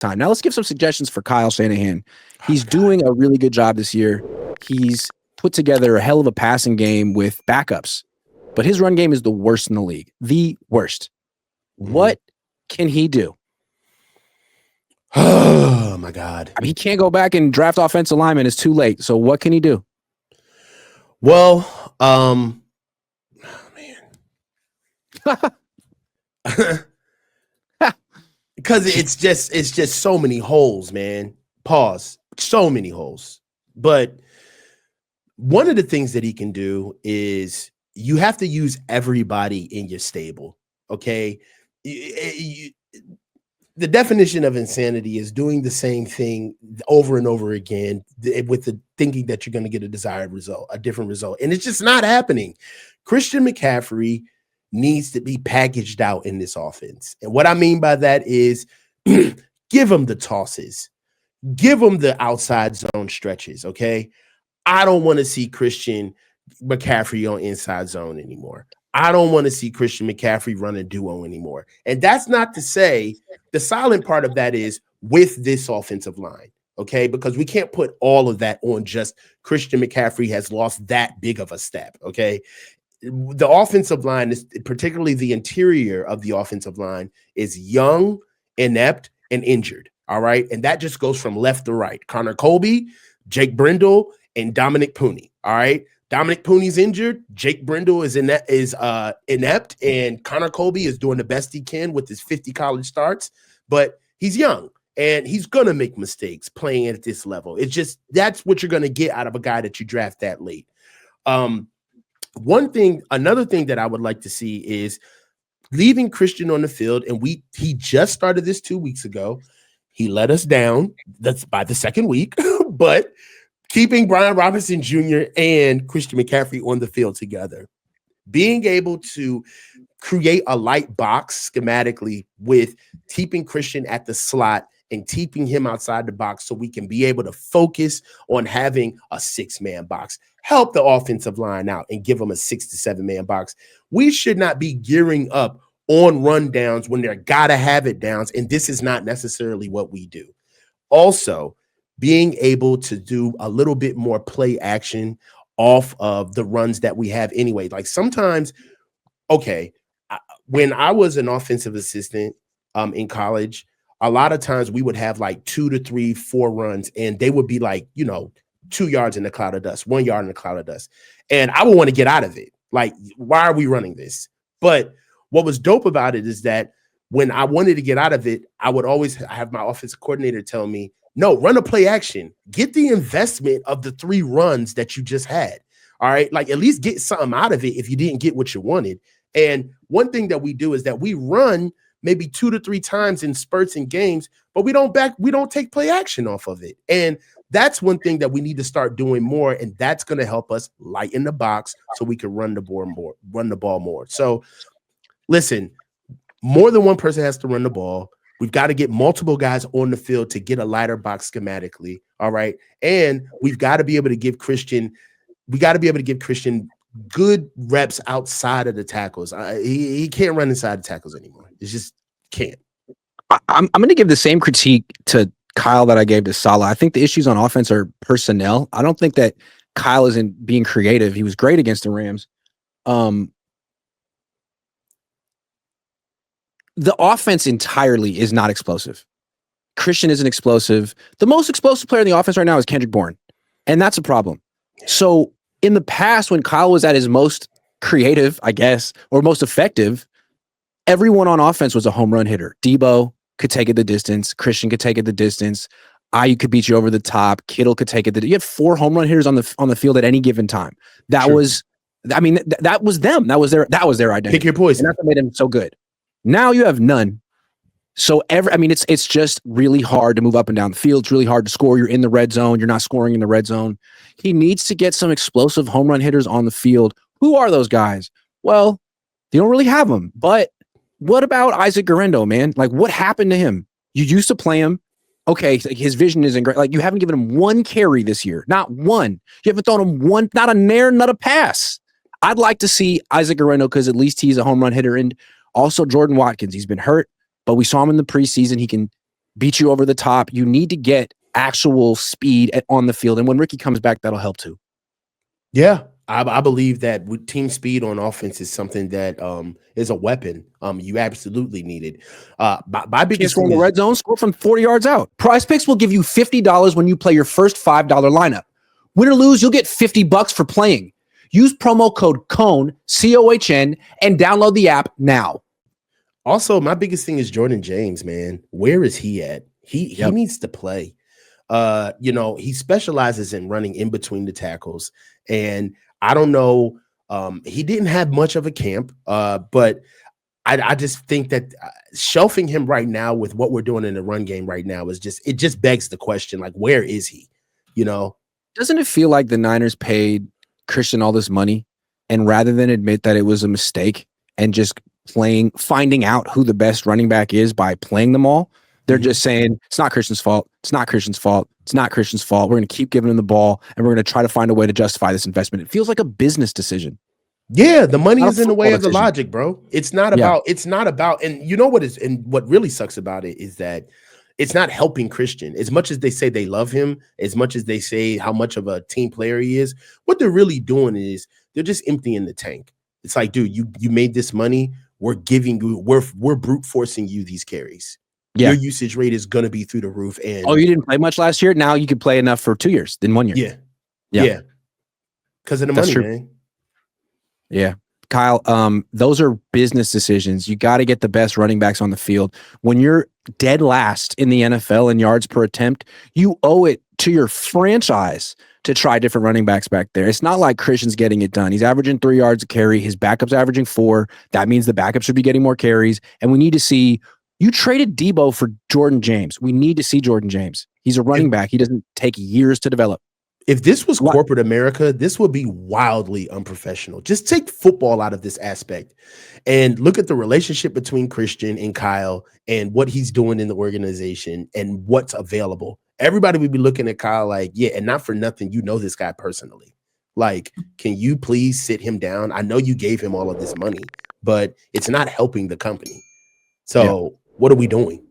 time. Now let's give some suggestions for Kyle Shanahan. He's doing a really good job this year. He's put together a hell of a passing game with backups, but his run game is the worst in the league. The worst. What can he do? Oh my God. I mean, he can't go back and draft offensive lineman. It's too late. So what can he do? Well, man. Because it's just so many holes, man. Pause. So many holes. But one of the things that he can do is you have to use everybody in your stable. Okay. The definition of insanity is doing the same thing over and over again with the thinking that you're going to get a desired result, a different result. And it's just not happening. Christian McCaffrey needs to be packaged out in this offense. And what I mean by that is give him the tosses, give him the outside zone stretches. Okay. I don't want to see Christian McCaffrey on inside zone anymore. I don't want to see Christian McCaffrey run a duo anymore. And that's not to say the silent part of that is with this offensive line, okay? Because we can't put all of that on just Christian McCaffrey has lost that big of a step, okay? The offensive line, is particularly the interior of the offensive line, is young, inept, and injured, all right? And that just goes from left to right. Connor Colby, Jake Brindle, and Dominic Pooney, all right? Dominic Pooney's injured. Jake Brindle is inept, and Connor Colby is doing the best he can with his 50 college starts. But he's young, and he's gonna make mistakes playing at this level. It's just that's what you're gonna get out of a guy that you draft that late. Another thing that I would like to see is leaving Christian on the field, and he just started this 2 weeks ago. He let us down. That's by the second week, but keeping Brian Robinson Jr. and Christian McCaffrey on the field together, being able to create a light box schematically with keeping Christian at the slot and keeping him outside the box so we can be able to focus on having a 6-man box, help the offensive line out and give them a 6 to 7-man box. We should not be gearing up on run downs when they're gotta have it downs, and this is not necessarily what we do. Also, being able to do a little bit more play action off of the runs that we have anyway. Like sometimes, okay, when I was an offensive assistant in college, a lot of times we would have like 2 to 3, 4 runs, and they would be like, 2 yards in the cloud of dust, 1 yard in the cloud of dust. And I would want to get out of it. Like, why are we running this? But what was dope about it is that when I wanted to get out of it, I would always have my offensive coordinator tell me, no, run a play action. Get the investment of the 3 runs that you just had. All right. Like at least get something out of it if you didn't get what you wanted. And one thing that we do is that we run maybe 2 to 3 times in spurts and games, but we don't take play action off of it. And that's one thing that we need to start doing more. And that's going to help us lighten the box so we can run the ball more. So listen, more than one person has to run the ball. We've got to get multiple guys on the field to get a lighter box schematically. All right. And we've got to be able to give Christian good reps outside of the tackles. He can't run inside the tackles anymore. It just can't. I'm going to give the same critique to Kyle that I gave to Salah. I think the issues on offense are personnel. I don't think that Kyle isn't being creative. He was great against the Rams. The offense entirely is not explosive. Christian isn't explosive. The most explosive player in the offense right now is Kendrick Bourne, and that's a problem. So in the past, when Kyle was at his most creative, I guess, or most effective, everyone on offense was a home run hitter. Debo could take it the distance. Christian could take it the distance. Ayuk could beat you over the top. Kittle could take it. You had 4 home run hitters on the field at any given time. That was them. That was their identity. Pick your poison. And that's what made him so good. Now you have none. So it's just really hard to move up and down the field. It's really hard to score. You're in the red zone. You're not scoring in the red zone. He needs to get some explosive home run hitters on the field. Who are those guys? Well, they don't really have them. But what about Isaac Guerrero, man? Like, what happened to him? You used to play him. Okay, his vision isn't great. Like, you haven't given him 1 carry this year. Not one. You haven't thrown him one, not a nair, not a pass. I'd like to see Isaac Guerrero because at least he's a home run hitter. And also Jordan Watkins. He's been hurt, but we saw him in the preseason. beat you over the top. You need to get actual speed on the field. And when Ricky comes back, that'll help too. Yeah, I believe that with team speed on offense is something that is a weapon. You absolutely need it. My Can't biggest score in thing the is red zone, score from 40 yards out. Prize Picks will give you $50 when you play your first $5 lineup. Win or lose, you'll get $50 for playing. Use promo code COHN, COHN, and download the app now. also my biggest thing is Jordan James, man. Where is he at? He needs to play. He specializes in running in between the tackles, and I don't know. He didn't have much of a camp, but I just think that shelving him right now with what we're doing in the run game right now is just begs the question, like, where is he? You know, Doesn't it feel like the Niners paid Christian all this money, and rather than admit that it was a mistake and just finding out who the best running back is by playing them all, they're just saying it's not Christian's fault. It's not Christian's fault. It's not Christian's fault. We're going to keep giving him the ball, and we're going to try to find a way to justify this investment. It feels like a business decision. Yeah, the money Not is a in the way football of the decision. logic, bro. It's not Yeah. about, and you know what really sucks about it is that it's not helping Christian. As much as they say they love him, as much as they say how much of a team player he is, what they're really doing is they're just emptying the tank. It's like, dude, you made this money. We're giving you, we're brute forcing you these carries. Yeah. Your usage rate is gonna be through the roof. And Oh, you didn't play much last year? Now you could play enough for 2 years, then 1 year. Yeah. Because of the That's money, true. man. Yeah. Kyle, those are business decisions. You got to get the best running backs on the field. When you're dead last in the NFL in yards per attempt, you owe it to your franchise to try different running backs back there. It's not like Christian's getting it done. He's averaging 3 yards a carry. His backup's averaging 4. That means the backup should be getting more carries. And we need to see, you traded Debo for Jordan James. We need to see Jordan James. He's a running back. He doesn't take years to develop. If this was corporate America, this would be wildly unprofessional. Just take football out of this aspect and look at the relationship between Christian and Kyle and what he's doing in the organization and what's available. Everybody would be looking at Kyle like, yeah, and not for nothing, you know this guy personally. Like, can you please sit him down? I know you gave him all of this money, but it's not helping the company. So what are we doing?